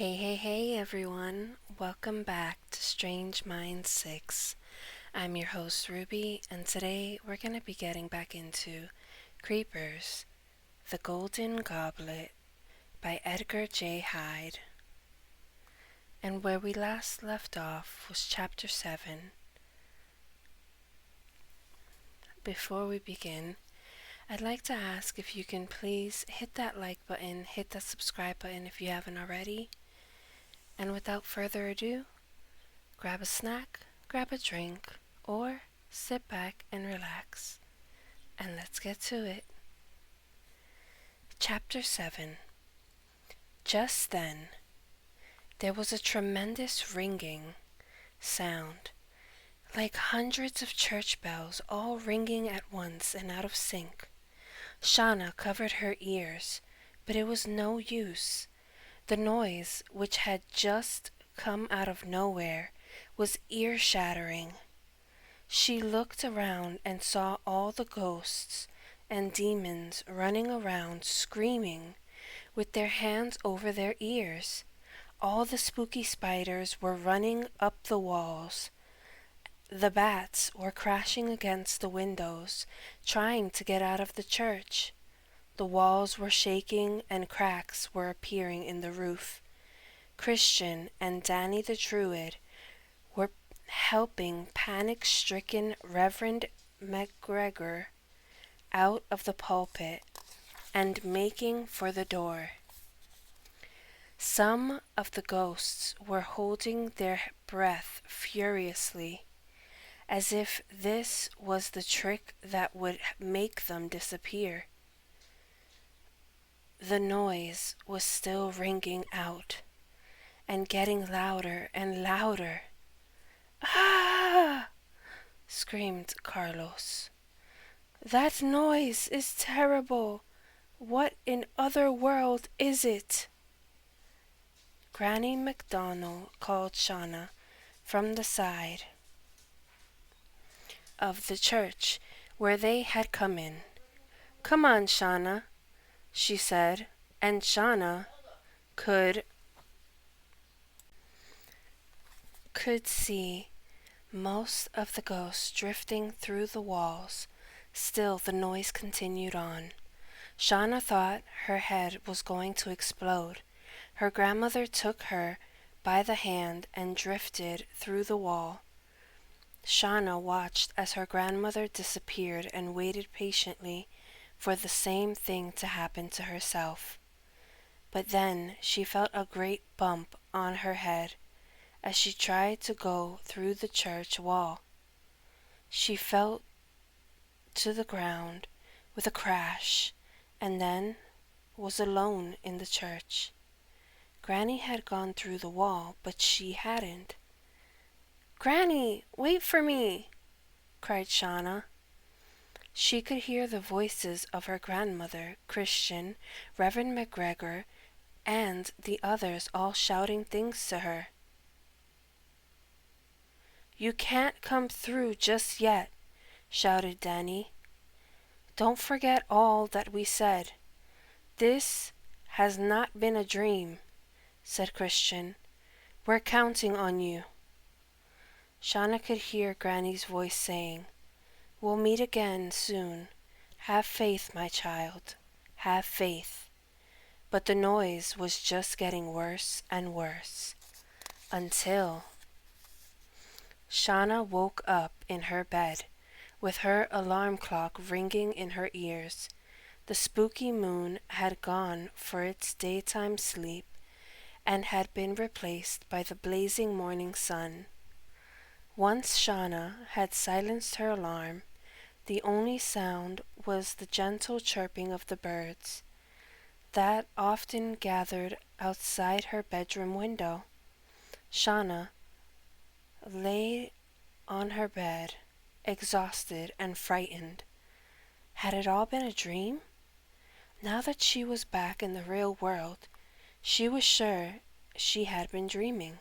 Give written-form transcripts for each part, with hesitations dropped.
Hey everyone. Welcome back to Strange Minds 6. I'm your host Ruby, and today we're going to be getting back into Creepers, The Golden Goblet by Edgar Hyde. And where we last left off was Chapter 7. Before we begin, I'd like to ask if you can please hit that like button, hit that subscribe button if you haven't already. And without further ado, grab a snack, grab a drink, or sit back and relax. And let's get to it. Chapter 7. Just then, there was a tremendous ringing sound, like hundreds of church bells all ringing at once and out of sync. Shauna covered her ears, but it was no use. The noise, which had just come out of nowhere, was ear-shattering. She looked around and saw all the ghosts and demons running around screaming with their hands over their ears. All the spooky spiders were running up the walls. The bats were crashing against the windows, trying to get out of the church. The walls were shaking and cracks were appearing in the roof. Christian and Danny the Druid were helping panic-stricken Reverend McGregor out of the pulpit and making for the door. Some of the ghosts were holding their breath furiously, as if this was the trick that would make them disappear. The noise was still ringing out and getting louder and louder. "Ah!" screamed Carlos. "That noise is terrible. What in other world is it?" Granny MacDonald called Shauna from the side of the church where they had come in. "Come on, Shauna," she said, and Shauna could see most of the ghosts drifting through the walls. Still the noise continued on. Shauna thought her head was going to explode. Her grandmother took her by the hand and drifted through the wall. Shauna watched as her grandmother disappeared and waited patiently for the same thing to happen to herself. But then she felt a great bump on her head as she tried to go through the church wall. She fell to the ground with a crash and then was alone in the church. Granny had gone through the wall, but she hadn't. "Granny, wait for me!" cried Shauna. She could hear the voices of her grandmother, Christian, Reverend McGregor, and the others all shouting things to her. "You can't come through just yet," shouted Danny. "Don't forget all that we said. This has not been a dream," said Christian. "We're counting on you." Shauna could hear Granny's voice saying, "We'll meet again soon. Have faith, my child. Have faith." But the noise was just getting worse and worse, until Shauna woke up in her bed, with her alarm clock ringing in her ears. The spooky moon had gone for its daytime sleep and had been replaced by the blazing morning sun. Once Shauna had silenced her alarm, the only sound was the gentle chirping of the birds that often gathered outside her bedroom window. Shauna lay on her bed, exhausted and frightened. Had it all been a dream? Now that she was back in the real world, she was sure she had been dreaming.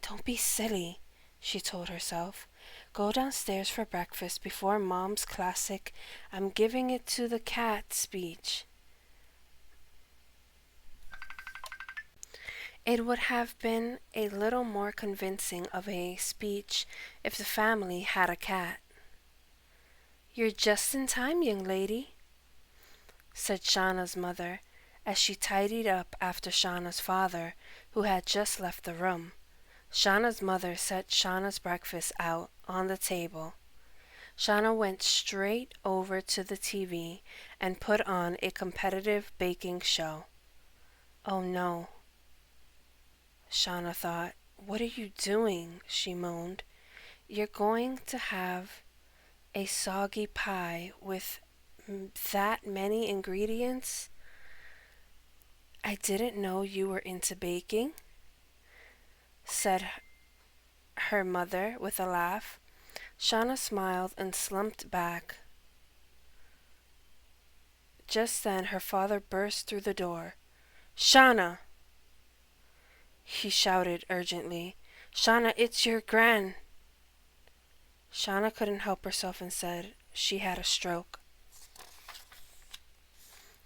"Don't be silly," she told herself. "Go downstairs for breakfast before Mom's classic 'I'm giving it to the cat' speech." It would have been a little more convincing of a speech if the family had a cat. "You're just in time, young lady," said Shauna's mother, as she tidied up after Shauna's father, who had just left the room. Shauna's mother set Shauna's breakfast out on the table. Shauna went straight over to the TV and put on a competitive baking show. "Oh no," Shauna thought. "What are you doing?" she moaned. "You're going to have a soggy pie with that many ingredients? I didn't know you were into baking," said her mother with a laugh. Shauna smiled and slumped back. Just then her father burst through the door. "Shauna!" he shouted urgently. "Shauna, it's your gran." Shauna couldn't help herself and said she had a stroke.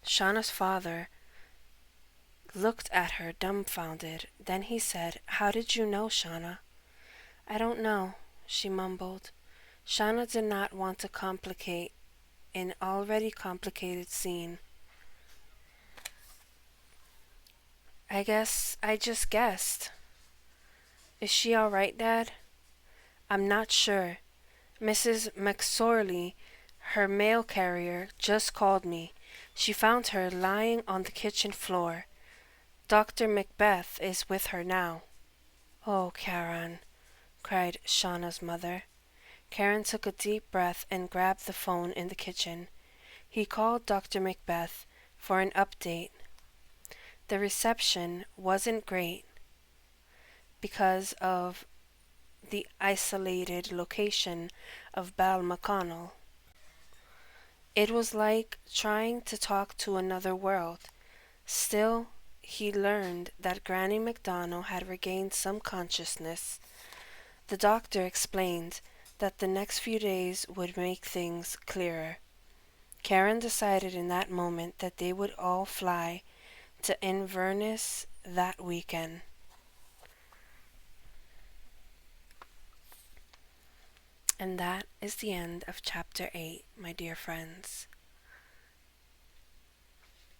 Shauna's father looked at her dumbfounded. Then he said, "How did you know, Shauna?" "I don't know," she mumbled. Shauna did not want to complicate an already complicated scene. "I guess I just guessed." "Is she all right, Dad?" "I'm not sure. Mrs. McSorley, her mail carrier, just called me. She found her lying on the kitchen floor. Dr. Macbeth is with her now." "Oh, Karen," cried Shauna's mother. Karen took a deep breath and grabbed the phone in the kitchen. He called Dr. Macbeth for an update. The reception wasn't great because of the isolated location of Balmaconnell. It was like trying to talk to another world. Still, he learned that Granny MacDonald had regained some consciousness. The doctor explained that the next few days would make things clearer. Karen decided in that moment that they would all fly to Inverness that weekend. And that is the end of chapter 8, my dear friends.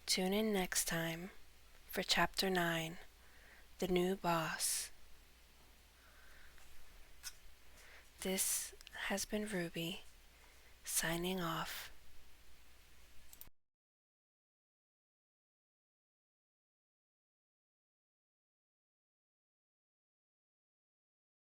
Tune in next time for chapter 9, The New Boss. This has been Ruby, signing off.